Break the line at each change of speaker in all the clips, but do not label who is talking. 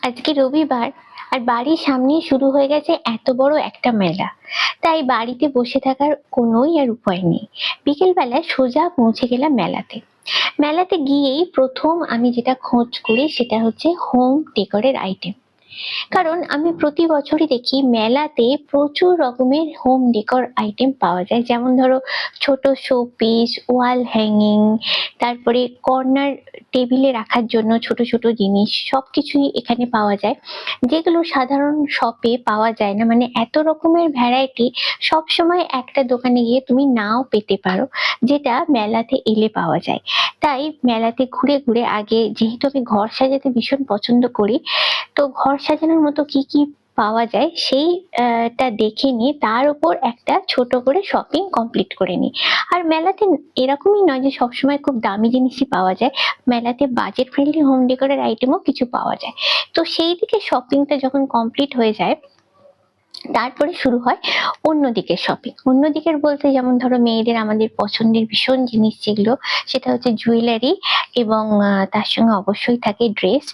আজকে রবিবার, আর বাড়ির সামনেই শুরু হয়ে গেছে এত বড় একটা মেলা। তাই বাড়িতে বসে থাকার কোনোই আর উপায় নেই। বিকেলবেলায় সোজা পৌঁছে গেলাম মেলাতে। মেলাতে গিয়েই প্রথম আমি যেটা খোঁজ করি সেটা হচ্ছে হোম ডেকোরের আইটেম। কারণ আমি প্রতি বছরই দেখি মেলাতে প্রচুর রকমের হোম ডেকোর আইটেম পাওয়া যায়, যেমন ধরো ছোট শোপিস, ওয়াল হ্যাঙ্গিং, তারপরে কর্নার টেবিলে রাখার জন্য ছোট ছোট জিনিস, সবকিছুই এখানে পাওয়া যায়, যেগুলো সাধারণ শপে পাওয়া যায় না। মানে এত রকমের ভ্যারাইটি সবসময় একটা দোকানে গিয়ে তুমি নাও পেতে পারো, যেটা মেলাতে এলে পাওয়া যায়। তাই মেলাতে ঘুরে ঘুরে, আগে যেহেতু আমি ঘর সাজাতে ভীষণ পছন্দ করি, তো ঘর সাজানোর মতো কি কি পাওয়া যায় সেই টা দেখে নিয়ে তার উপর একটা ছোট করে শপিং কমপ্লিট করে নিই। আর মেলাতে এরকমই নয় যে সবসময় খুব দামি জিনিসই পাওয়া যায়, মেলাতে বাজেট ফ্রেন্ডলি হোম ডেকোরের আইটেমও কিছু পাওয়া যায়। তো সেই দিকে শপিংটা যখন কমপ্লিট হয়ে যায়, তারপরে শুরু হয় অন্যদিকের শপিং। অন্যদিকের বলতে যেমন ধরো মেয়েদের আমাদের পছন্দের ভীষণ জিনিস যেগুলো, সেটা হচ্ছে জুয়েলারি, এবং তার সঙ্গে অবশ্যই থাকে ড্রেস।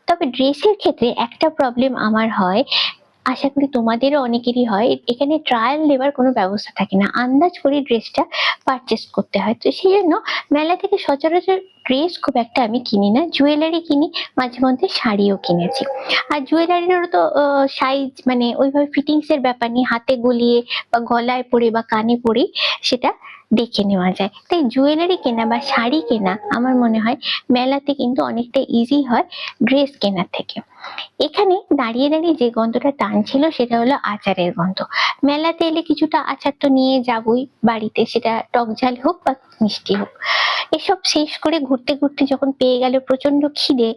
তবে ড্রেসের ক্ষেত্রে একটা প্রবলেম আমার হয়, আশা করি তোমাদেরও অনেকেরই হয়, এখানে ট্রায়াল নেবার কোনো ব্যবস্থা থাকে না, আন্দাজ করে ড্রেসটা পারচেস করতে হয়। তো সেই জন্য মেলা থেকে সচরাচর ড্রেস খুব একটা আমি কিনি না, জুয়েলারি কিনি, মাঝে মধ্যে শাড়িও কিনেছি। আর জুয়েলারিরও তো সাইজ মানে ওইভাবে ফিটিংস এর ব্যাপার নেই, হাতে গলিয়ে বা গলায় পরে বা কানে পরে সেটা দেখে নেওয়া যায়। তাই জুয়েলারি কেনা বা শাড়ি কেনা আমার মনে হয় মেলাতে কিন্তু অনেকটা ইজি হয় ড্রেস কেনার থেকে। এখানে দাঁড়িয়ে দাঁড়িয়ে যে গন্ধটা টানছিল সেটা হলো আচারের গন্ধ। মেলাতে এলে কিছুটা আচার তো নিয়ে যাবই বাড়িতে, সেটা টক ঝাল হোক বা মিষ্টি হোক। এসব শেষ করে ঘুরতে ঘুরতে যখন পেয়ে গেল প্রচন্ড খিদে,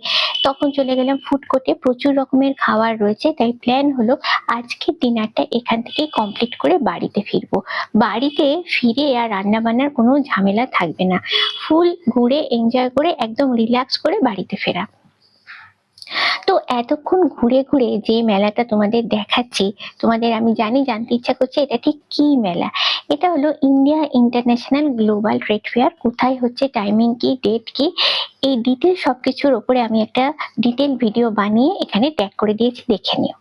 তখন চলে গেলাম ফুড কোর্টে। প্রচুর রকমের খাবার রয়েছে, তাই প্ল্যান হলো আজকের ডিনারটা এখান থেকেই কমপ্লিট করে বাড়িতে ফিরবো। বাড়িতে ফিরে আর রান্না বান্নার কোনো ঝামেলা থাকবে না, ফুল ঘুরে এনজয় করে একদম রিল্যাক্স করে বাড়িতে ফেরা। তো এতক্ষণ ঘুরে ঘুরে যে মেলাটা তোমাদের দেখাচ্ছি, তোমাদের আমি জানি জানতে ইচ্ছা করছে এটা ঠিক কি মেলা। এটা হলো India international global trade fair. কোথায় হচ্ছে, টাইমিং কি, ডেট কি, এই ডিটেল সবকিছুর ওপরে আমি একটা ডিটেল ভিডিও বানিয়ে এখানে ট্যাগ করে দিয়েছি, দেখে নিও।